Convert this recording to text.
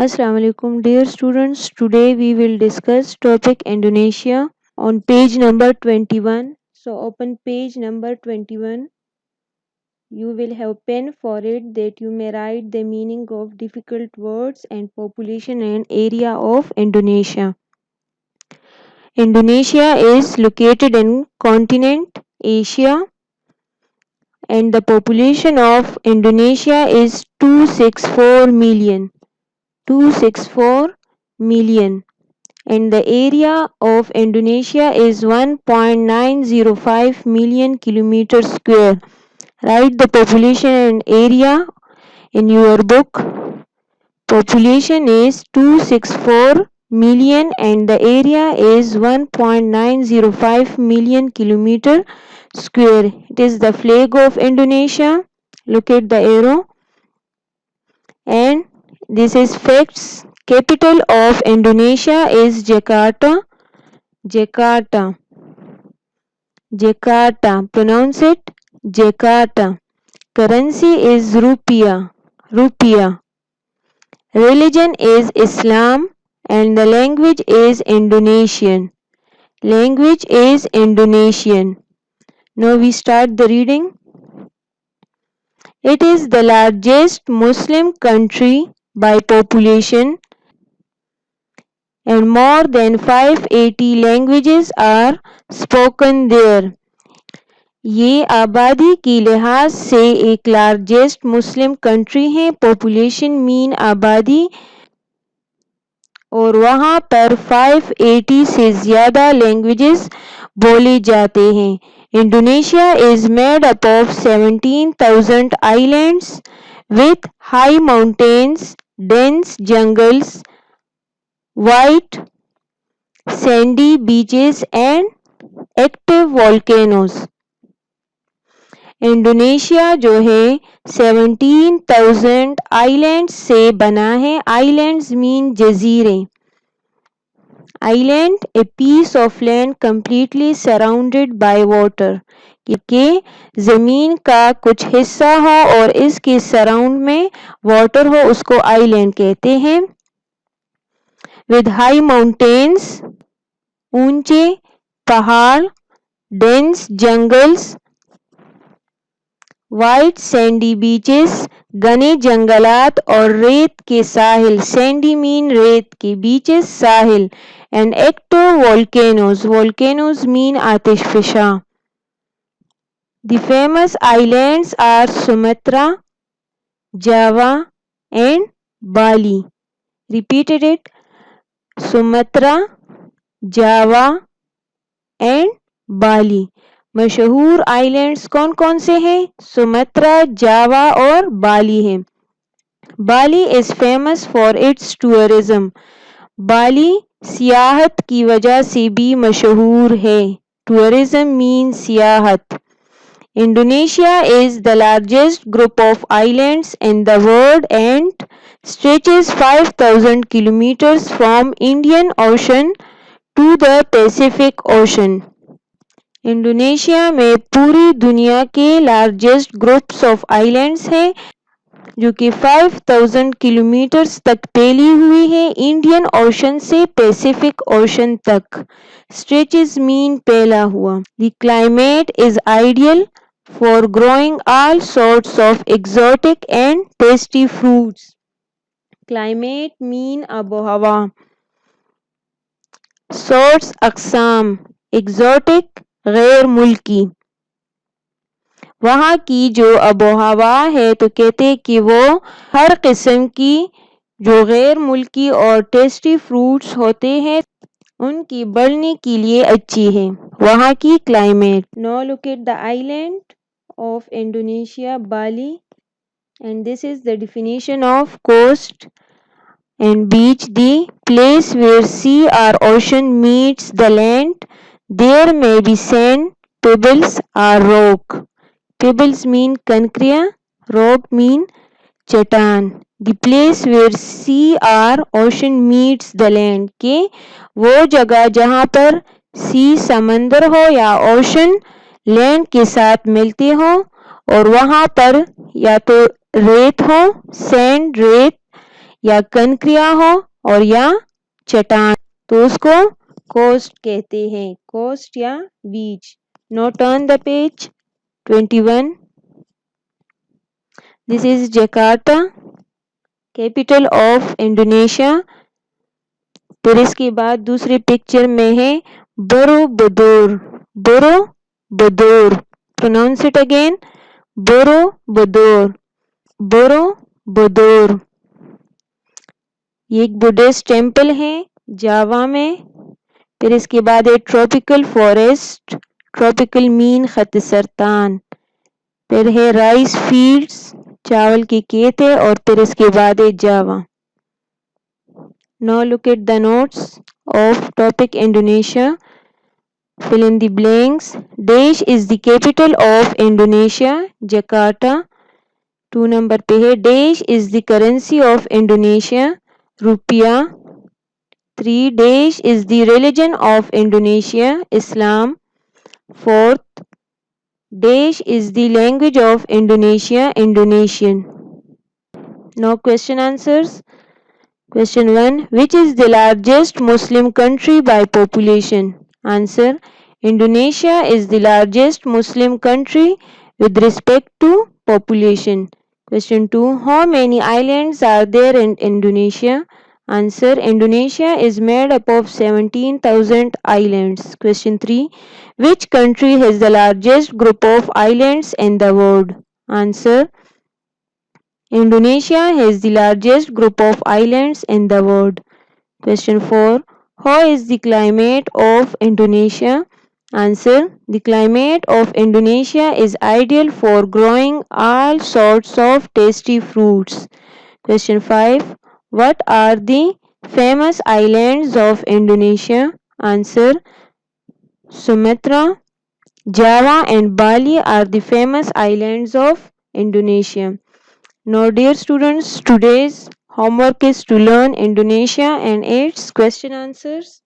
Assalamu alaikum dear students. Today we will discuss topic Indonesia on page number 21. So open page number 21. You will have pen for it that you may write the meaning of difficult words and population and area of Indonesia. Indonesia is located in continent Asia and the population of Indonesia is 264 million. 264 million. And the area of Indonesia is 1.905 million kilometers square. Write the population and area in your book. Population is 264 million and the area is 1.905 million kilometer square. It is the flag of Indonesia. Look at the arrow. And this is facts. Capital of Indonesia is Jakarta. Jakarta. Jakarta. Pronounce it Jakarta. Currency is rupiah. Rupiah. Religion is Islam and the language is Indonesian. Language is Indonesian. Now we start the reading. It is the largest Muslim country by population and more than 580 languages are spoken there. ये आबादी के लिहाज से एक largest Muslim country है. Population mean आबादी और वहाँ पर 580 से ज़्यादा लैंग्वेजेस बोले जाते हैं. Indonesia is made up of 17,000 islands with high mountains, dense jungles, white sandy beaches and active volcanoes. Indonesia जो है 17,000 आइलैंड्स से बना है. आइलैंड्स मीन जजीरे. Island a piece of land completely surrounded by water. कि जमीन का कुछ हिस्सा हो और इसके सराउंड में वाटर हो उसको आइलैंड कहते हैं. विद हाई माउंटेन्स ऊंचे पहाड़, dense jungles, white Sandy beaches घने जंगलात और रेत के साहिल. सैंडी मीन रेत के, बीचेस साहिल. And active volcanoes. Volcanoes mean आतिशफशा. The famous islands are Sumatra, Java and Bali. Repeated it. Sumatra, Java and Bali. मशहूर आइलैंड्स कौन कौन से हैं? सुमात्रा, जावा और बाली हैं. Bali is famous for its tourism. Bali सियाहत की वजह से भी मशहूर है. टूरिज्म मीन सियाहत. Indonesia is the largest group of islands in the world and stretches 5,000 kilometers from Indian Ocean to the Pacific Ocean. Indonesia में पूरी दुनिया के लार्जेस्ट ग्रुप्स ऑफ आइलैंड्स हैं जो कि 5,000 किलोमीटर्स तक फैली हुई है इंडियन ओशन से पैसिफिक ओशन तक. स्ट्रेचेस मीन फैला हुआ. The climate is ideal for growing all sorts of exotic and tasty fruits. Climate mean आबोहवा. सॉर्ट्स अक़साम, एक्सोटिक गैर मुल्की. वहाँ की जो आबोहवा है तो कहते हैं कि वो हर किस्म की जो गैर मुल्की और टेस्टी फ्रूट्स होते हैं उनकी बढ़ने के लिए अच्छी है वहाँ की climate. Now look at the island of Indonesia, Bali. And this is the definition of coast and beach. The place where sea or ocean meets the land. There may be sand, pebbles or rock. Pebbles mean kankriya, rock mean चट्टान. The place where sea or ocean meets the land. के वो जगह जहाँ पर सी समंदर हो या ocean land के साथ मिलते हो और वहाँ पर या तो रेत हो, सैंड रेत, या कंकरिया हो और या चट्टान तो उसको कोस्ट कहते हैं, कोस्ट या बीच। Now turn the page 21. This is Jakarta, capital of Indonesia. फिर इसके बाद दूसरे पिक्चर में है Borobudur. Borobudur, pronounce it again, Borobudur, Borobudur. ये एक बुद्धिस्ट टेम्पल है जावा में। फिर इसके बाद है ट्रॉपिकल फॉरेस्ट, ट्रॉपिकल मीन खत सरतान। फिर है राइस फील्ड्स, चावल के खेत है। और फिर इसके बाद है जावा। Now look at the notes of topic Indonesia. Fill in the blanks. Desh is the capital of Indonesia, Jakarta. 2 number पे है Desh is the currency of Indonesia, रुपया। 3 Desh is the religion of Indonesia, Islam. 4th Desh is the language of Indonesia, Indonesian. Now question answers. Question 1. Which is the largest Muslim country by population? Answer. Indonesia is the largest Muslim country with respect to population. Question 2. How many islands are there in Indonesia? Answer. Indonesia is made up of 17,000 islands. Question 3. Which country has the largest group of islands in the world? Answer. Indonesia has the largest group of islands in the world. Question 4. How is the climate of Indonesia? Answer. The climate of Indonesia is ideal for growing all sorts of tasty fruits. Question 5. What are the famous islands of Indonesia? Answer. Sumatra, Java and Bali are the famous islands of Indonesia. Now dear students, today's homework is to learn Indonesia and its question answers.